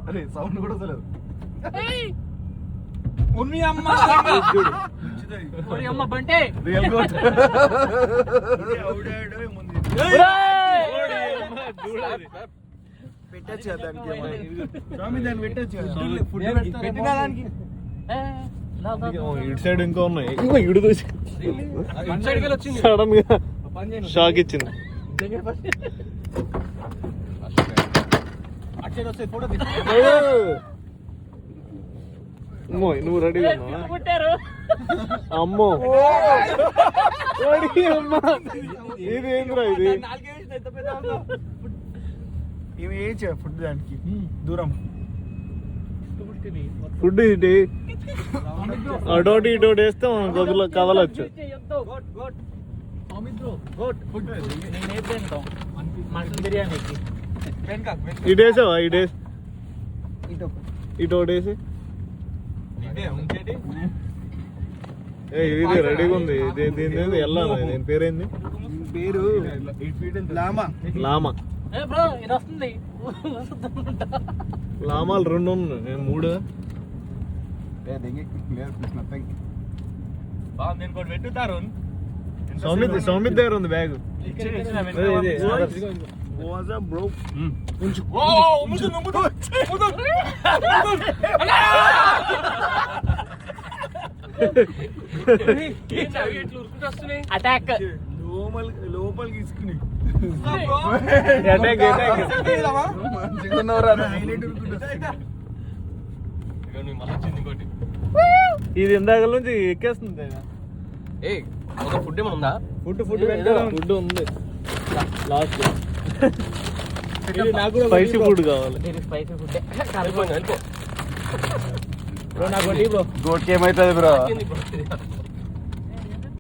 అరే సౌండ్ కూడా వస్తలేదు. అమ్మ బంటే పెట్టచ్చు దానికి పెట్టిన దానికి ఇటు సైడ్ ఇంకా ఉన్నాయి. ఇడు చూసి సడన్ గా షాక్ ఇచ్చింది. అమ్మో నువ్వు రెడీగా ఉన్నావా? అమ్మో ఇది ఏంద్రా ఇది? ఇవి ఏం చేయ ఫుడ్ దానికి దూరం ఫుడ్ ఇది అటోటి ఇటోటి వేస్తే మనం గొప్పలో కదలొచ్చు. బిర్యానీకి ఇటు వేసావా? ఇటోటి వేసి ఇది రెడీగా ఉంది. దీని వెళ్ళాలి. దీని పేరేంది? పేరు లామా. లామా. ఇది వస్తుంది. లామాలు 2 ఉన్నాయి. నేను 3. సౌమిత్ దగ్గర ఉంది బ్యాగ్. అటాక్ లోపలికి తీసుకుని ఇది ఇందాక నుంచి ఎక్కేస్తుంది. ఫుడ్ ఏమైనా ఉందా? ఫుడ్ ఉంది లాస్ట్. స్పైసీ ఫుడ్ కావాలి. స్పైసీ ఫుడ్ గోట్కి ఏమవుతుంది బ్రో?